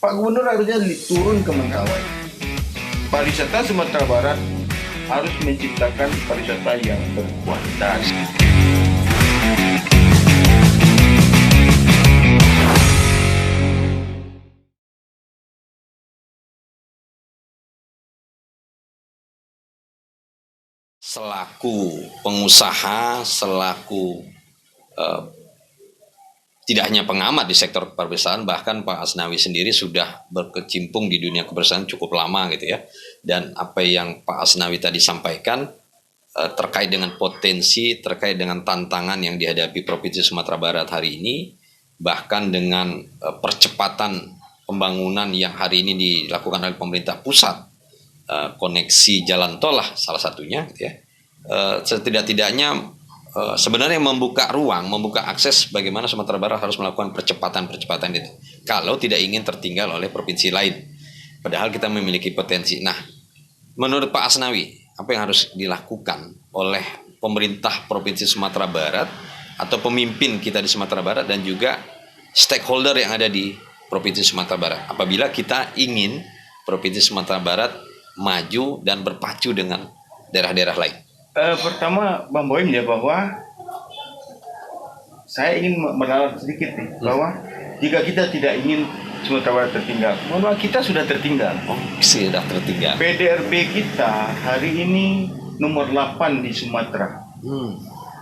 Pak Gubernur harusnya turun ke Mentawai. Pariwisata Sumatera Barat harus menciptakan pariwisata yang berkualitas. Selaku pengusaha, selaku tidak hanya pengamat di sektor pariwisata, bahkan Pak Asnawi sendiri sudah berkecimpung di dunia kebersihan cukup lama gitu ya. Dan apa yang Pak Asnawi tadi sampaikan terkait dengan potensi, terkait dengan tantangan yang dihadapi Provinsi Sumatera Barat hari ini, bahkan dengan percepatan pembangunan yang hari ini dilakukan oleh pemerintah pusat, koneksi jalan tol lah salah satunya gitu ya. Setidak-tidaknya sebenarnya membuka ruang, membuka akses bagaimana Sumatera Barat harus melakukan percepatan itu. Kalau tidak ingin tertinggal oleh provinsi lain. Padahal kita memiliki potensi. Nah, menurut Pak Asnawi, apa yang harus dilakukan oleh pemerintah Provinsi Sumatera Barat atau pemimpin kita di Sumatera Barat dan juga stakeholder yang ada di Provinsi Sumatera Barat apabila kita ingin Provinsi Sumatera Barat maju dan berpacu dengan daerah-daerah lain? Pertama, Bang Boim ya, bahwa saya ingin meralat sedikit nih, bahwa jika kita tidak ingin Sumatera Barat tertinggal, bahwa kita sudah tertinggal. Oh, sudah tertinggal. PDRB kita hari ini nomor 8 di Sumatera.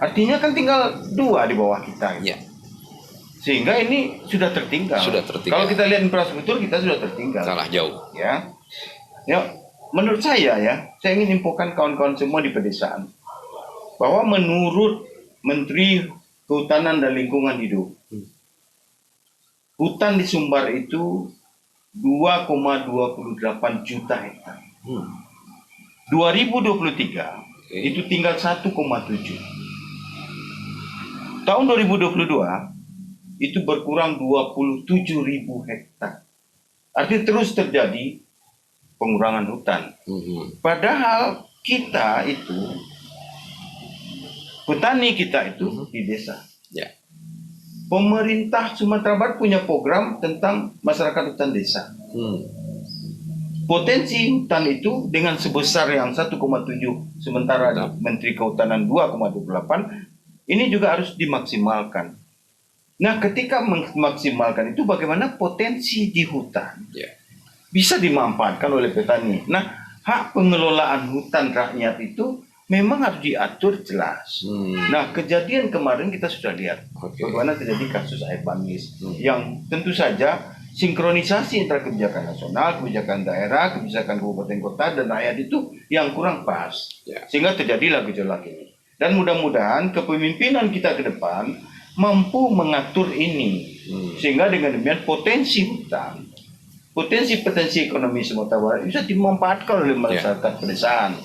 Artinya kan tinggal 2 di bawah kita. Ya. Sehingga ini sudah tertinggal. Sudah tertinggal. Kalau kita lihat infrastruktur, kita sudah tertinggal. Kalah jauh. Ya. Menurut saya saya ingin infokan kawan-kawan semua di pedesaan bahwa menurut Menteri Kehutanan dan Lingkungan Hidup, hutan di Sumbar itu 2,28 juta hektar. 2023 itu tinggal 1,7. Tahun 2022 itu berkurang 27.000 hektar. Artinya terus terjadi pengurangan hutan. Padahal kita itu, petani kita itu di desa. Ya. Pemerintah Sumatera Barat punya program tentang masyarakat hutan desa. Potensi hutan itu dengan sebesar yang 1,7, sementara Menteri Kehutanan 2,28, ini juga harus dimaksimalkan. Nah, ketika memaksimalkan itu, bagaimana potensi di hutan bisa dimanfaatkan oleh petani. Nah, hak pengelolaan hutan rakyat itu memang harus diatur jelas. Nah, kejadian kemarin kita sudah lihat bagaimana terjadi kasus air bangis yang tentu saja sinkronisasi antara kebijakan nasional, kebijakan daerah, kebijakan kabupaten kota dan rakyat itu yang kurang pas. Sehingga terjadilah gejolak ini. Dan mudah-mudahan kepemimpinan kita ke depan mampu mengatur ini. Sehingga dengan demikian potensi hutan, potensi ekonomi Sumatera Barat bisa dimanfaatkan oleh masyarakat pedesaan.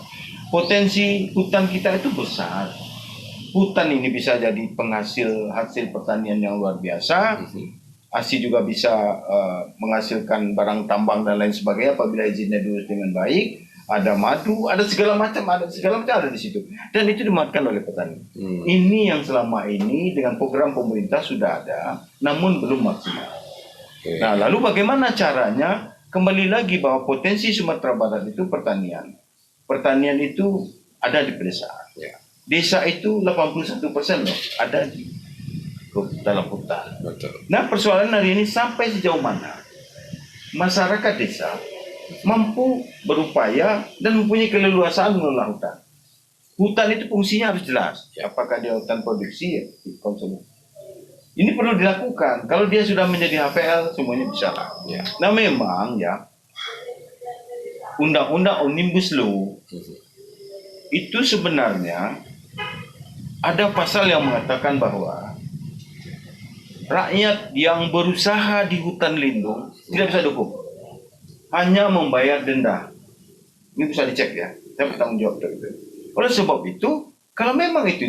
Potensi hutan kita itu besar. Hutan ini bisa jadi penghasil hasil pertanian yang luar biasa. ASI juga bisa menghasilkan barang tambang dan lain sebagainya apabila izinnya diurus dengan baik. Ada madu, ada segala macam ada di situ. Dan itu dimanfaatkan oleh petani. Ini yang selama ini dengan program pemerintah sudah ada, namun belum maksimal. Nah, lalu bagaimana caranya? Kembali lagi bahwa potensi Sumatera Barat itu pertanian. Pertanian itu ada di pedesaan. Desa itu 81% loh ada di dalam hutan. Nah, persoalan hari ini sampai sejauh mana masyarakat desa mampu berupaya dan mempunyai keleluasaan mengelola hutan. Hutan itu fungsinya harus jelas. Apakah dia hutan produksi konsumsi. Ini perlu dilakukan. Kalau dia sudah menjadi HPL, semuanya bisa lah. Nah, memang Undang-Undang Omnibus Law itu sebenarnya ada pasal yang mengatakan bahwa rakyat yang berusaha di hutan lindung tidak bisa dukung, hanya membayar denda. Ini bisa dicek ya. Saya bertanggung jawab dari itu. Oleh sebab itu, kalau memang itu,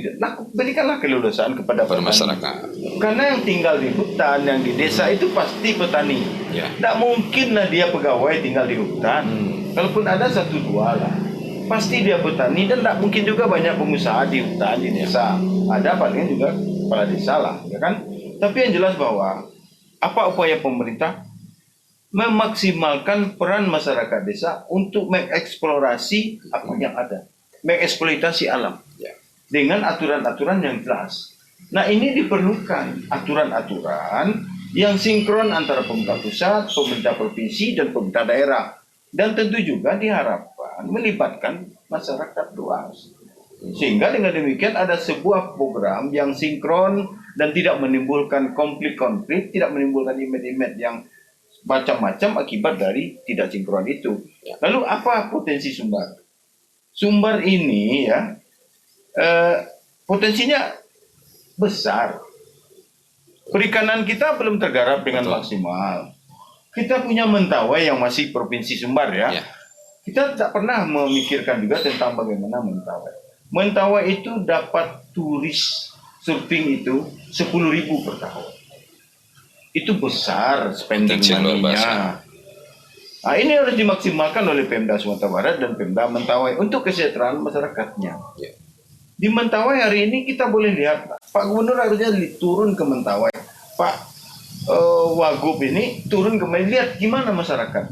berikanlah keleluasaan kepada masyarakat. Karena yang tinggal di hutan, yang di desa itu pasti petani. Tidak mungkinlah dia pegawai tinggal di hutan. Kalaupun ada 1-2 lah, pasti dia petani dan tidak mungkin juga banyak pengusaha di hutan, di desa. Ada paling juga kepala desa lah, ya kan? Tapi yang jelas bahwa apa upaya pemerintah? memaksimalkan peran masyarakat desa untuk mengeksplorasi apa yang ada, mengeksploitasi alam Ya. dengan aturan-aturan yang jelas. Nah, ini diperlukan aturan-aturan yang sinkron antara pemerintah pusat, pemerintah provinsi, dan pemerintah daerah. Dan tentu juga diharapkan melibatkan masyarakat luas. Sehingga dengan demikian ada sebuah program yang sinkron dan tidak menimbulkan konflik-konflik, tidak menimbulkan image-image yang macam-macam akibat dari tidak sinkron itu. Lalu apa potensi sumber? Sumber ini ya potensinya besar. Perikanan kita belum tergarap dengan maksimal. Kita punya Mentawai yang masih provinsi Sumbar ya. Kita tak pernah memikirkan juga tentang bagaimana Mentawai. Mentawai itu dapat turis surfing itu 10.000 per tahun. Itu besar spending money-nya. Nah, ini harus dimaksimalkan oleh Pemda Sumatera Barat dan Pemda Mentawai untuk kesejahteraan masyarakatnya. Di Mentawai hari ini kita boleh lihat, Pak Gubernur harusnya turun ke Mentawai. Pak Wagub ini turun ke Mentawai, lihat gimana masyarakat.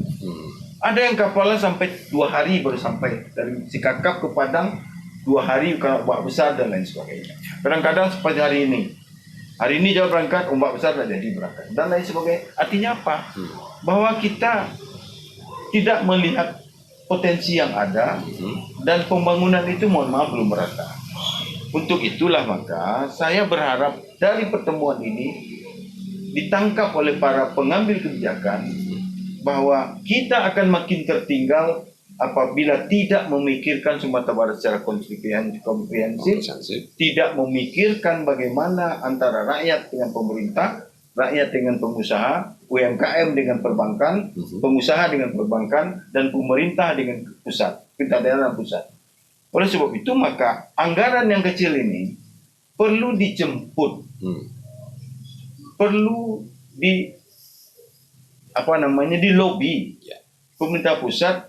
Ada yang kapalnya sampai 2 hari baru sampai dari Sikakap ke Padang, 2 hari karena ombak besar dan lain sebagainya. Kadang-kadang seperti hari ini. Hari ini jauh berangkat, ombak besar dan jadi berangkat dan lain sebagainya. Artinya apa? Bahwa kita tidak melihat potensi yang ada dan pembangunan itu mohon maaf belum merata. Untuk itulah maka saya berharap dari pertemuan ini ditangkap oleh para pengambil kebijakan bahwa kita akan makin tertinggal apabila tidak memikirkan Sumatera Barat secara komprehensif, tidak memikirkan bagaimana antara rakyat dengan pemerintah, rakyat dengan pengusaha, UMKM dengan perbankan, pengusaha dengan perbankan, dan pemerintah dengan pusat, pemerintah daerah dan pusat. Oleh sebab itu maka anggaran yang kecil ini perlu dijemput, perlu di di lobby pemerintah pusat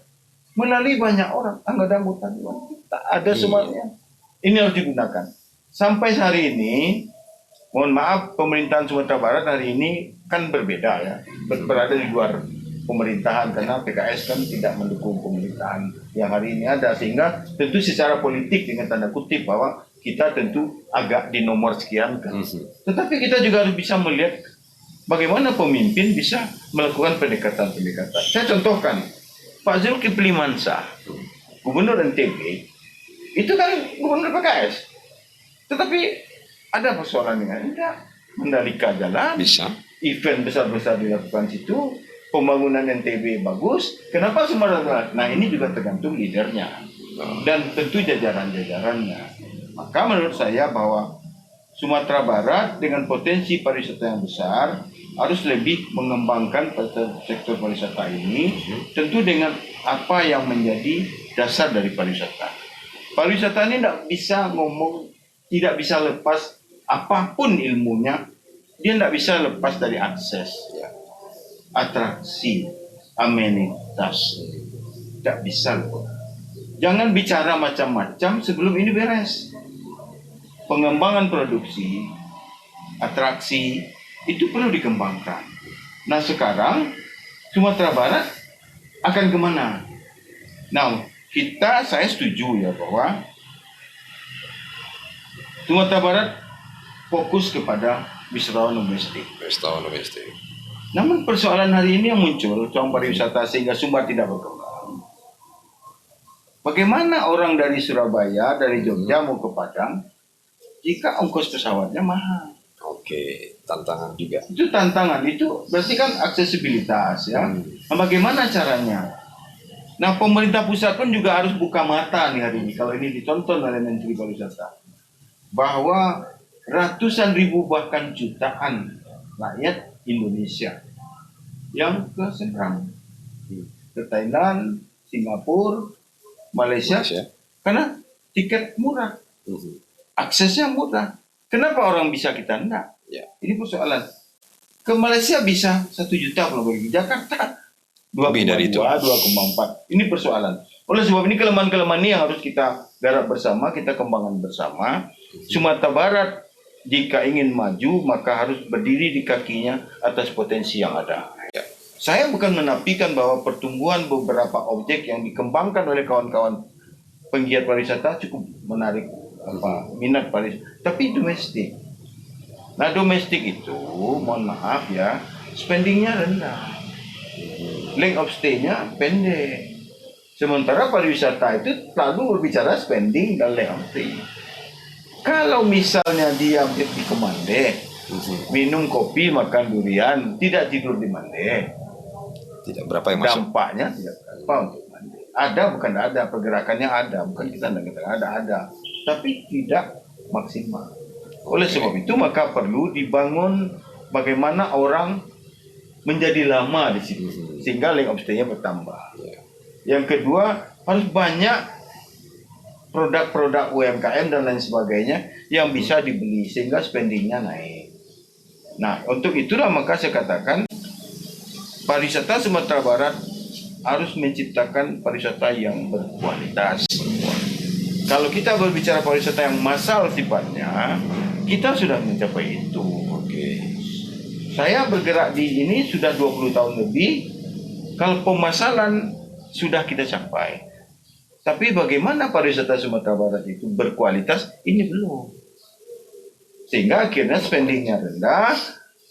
melalui banyak orang anggota dewan. Tak ada semuanya. Ini harus digunakan. Sampai hari ini, mohon maaf, pemerintahan Sumatera Barat hari ini kan berbeda ya, berada di luar pemerintahan karena PKS kan tidak mendukung pemerintahan yang hari ini ada, sehingga tentu secara politik dengan tanda kutip bahwa kita tentu agak di nomor sekian kan. Tetapi kita juga harus bisa melihat bagaimana pemimpin bisa melakukan pendekatan-pendekatan. Saya contohkan, Pak Zulkifli Mansah, Gubernur NTB, itu kan Gubernur PKS. Tetapi ada persoalan dengan enggak, Mandalika jalan, bisa. Event besar-besar dilakukan situ, pembangunan NTB bagus, kenapa Sumatera Barat? Nah ini juga tergantung leadernya dan tentu jajaran-jajarannya. Maka menurut saya bahwa Sumatera Barat dengan potensi pariwisata yang besar harus lebih mengembangkan sektor pariwisata ini, tentu dengan apa yang menjadi dasar dari pariwisata. Pariwisata ini tidak bisa ngomong, tidak bisa lepas apapun ilmunya, dia tidak bisa lepas dari akses, atraksi, amenitas, tidak bisa lepas. Jangan bicara macam-macam sebelum ini beres. Pengembangan produksi, atraksi, itu perlu dikembangkan. Nah sekarang Sumatera Barat akan kemana? Nah saya setuju ya bahwa Sumatera Barat fokus kepada wisatawan domestik. Namun persoalan hari ini yang muncul soal pariwisata sehingga Sumbar tidak berkembang. Bagaimana orang dari Surabaya, dari Jogja mau ke Padang jika ongkos pesawatnya mahal? Oke, tantangan juga. Itu tantangan, itu berarti kan aksesibilitas ya. Nah, bagaimana caranya? Nah, pemerintah pusat pun juga harus buka mata nih hari ini kalau ini ditonton oleh Menteri Pariwisata bahwa ratusan ribu bahkan jutaan rakyat Indonesia yang ke seberang ke Thailand, Singapura, Malaysia karena tiket murah, aksesnya mudah. Kenapa orang bisa kita enggak? Ini persoalan. Ke Malaysia bisa 1 juta kalau bagi Jakarta 2,2, 2,4. Ini persoalan. Oleh sebab ini kelemahan-kelemahan ini yang harus kita garap bersama, kita kembangkan bersama. Sumatera Barat jika ingin maju maka harus berdiri di kakinya atas potensi yang ada. saya bukan menafikan bahwa pertumbuhan beberapa objek yang dikembangkan oleh kawan-kawan penggiat pariwisata cukup menarik minat pariwisata, tapi domestik. Nah, domestik itu, mohon maaf ya, spendingnya rendah, length of stay-nya pendek. Sementara pariwisata itu selalu berbicara spending dan length of stay. Kalau misalnya dia di Kemande, minum kopi, makan durian, tidak tidur di Mande, tidak berapa yang masuk. dampaknya tidak berapa untuk Mande. Ada bukan ada, pergerakannya ada, bukan kita ada, tapi tidak maksimal. Oleh sebab itu maka perlu dibangun bagaimana orang menjadi lama di situ, sehingga length of stay-nya bertambah. Yang kedua, harus banyak produk-produk UMKM dan lain sebagainya yang bisa dibeli sehingga spendingnya naik. Nah, untuk itulah maka saya katakan pariwisata Sumatera Barat harus menciptakan pariwisata yang berkualitas. Kalau kita berbicara pariwisata yang massal sifatnya, kita sudah mencapai itu. Saya bergerak di ini sudah 20 tahun lebih. Kalau pemasalan sudah kita capai. Tapi bagaimana pariwisata Sumatera Barat itu berkualitas, ini belum. Sehingga akhirnya spendingnya rendah.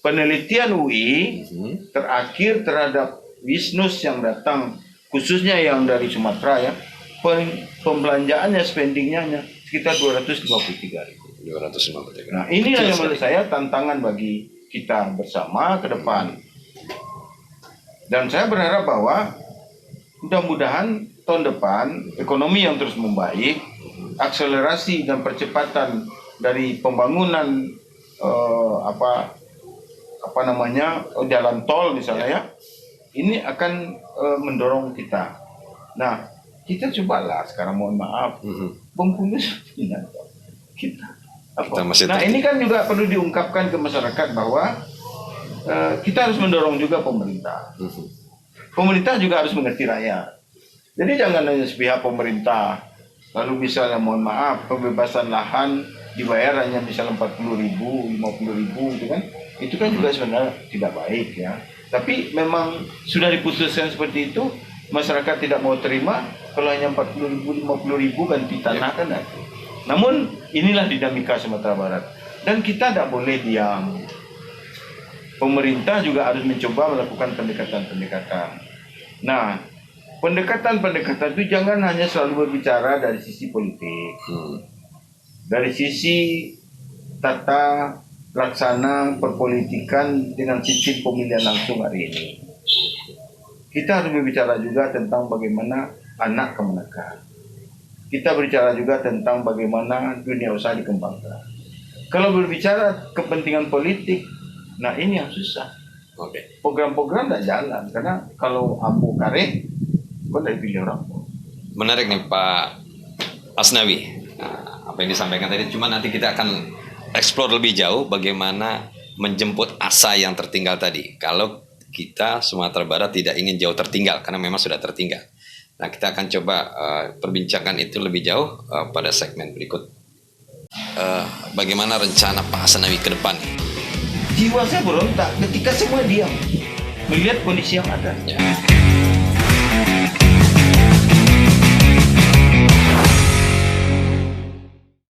Penelitian UI terakhir terhadap wisnus yang datang, khususnya yang dari Sumatera ya, pembelanjaannya, spendingnya hanya sekitar 253.000. Nah, inilah yang menurut saya tantangan bagi kita bersama ke depan. Dan saya berharap bahwa mudah-mudahan tahun depan ekonomi yang terus membaik, akselerasi dan percepatan dari pembangunan jalan tol misalnya ya, ini akan mendorong kita. Nah, kita cobalah sekarang, mohon maaf, Bengkulu punya kita. Nah, ini kan juga perlu diungkapkan ke masyarakat bahwa kita harus mendorong juga pemerintah. Pemerintah juga harus mengerti rakyat. Jadi jangan hanya sepihak pemerintah. Lalu misalnya mohon maaf, pembebasan lahan dibayar hanya misalnya 40.000, 50.000 gitu kan. Itu kan juga sebenarnya tidak baik ya. Tapi memang sudah diputuskan seperti itu, masyarakat tidak mau terima kalau hanya 40.000, 50.000 ganti tanah kan. Namun inilah dinamika Sumatera Barat. Dan kita tidak boleh diam. Pemerintah juga harus mencoba melakukan pendekatan-pendekatan. Nah, pendekatan-pendekatan itu jangan hanya selalu berbicara dari sisi politik. Dari sisi tata laksana perpolitikan dengan sistem pemilihan langsung hari ini. Kita harus berbicara juga tentang bagaimana anak kemenakan. Kita berbicara juga tentang bagaimana dunia usaha dikembangkan. Kalau berbicara kepentingan politik, nah ini yang susah. Program-program tidak jalan karena kalau Abu Kare, kok tidak dipilih orang. Menarik nih Pak Asnawi. Nah, apa yang disampaikan tadi, cuma nanti kita akan explore lebih jauh bagaimana menjemput asa yang tertinggal tadi. Kalau kita Sumatera Barat tidak ingin jauh tertinggal karena memang sudah tertinggal. Nah, kita akan coba perbincangkan itu lebih jauh pada segmen berikut. Bagaimana rencana Pak Asnawi ke depan? Jiwa saya berontak ketika semua diam melihat kondisi yang ada.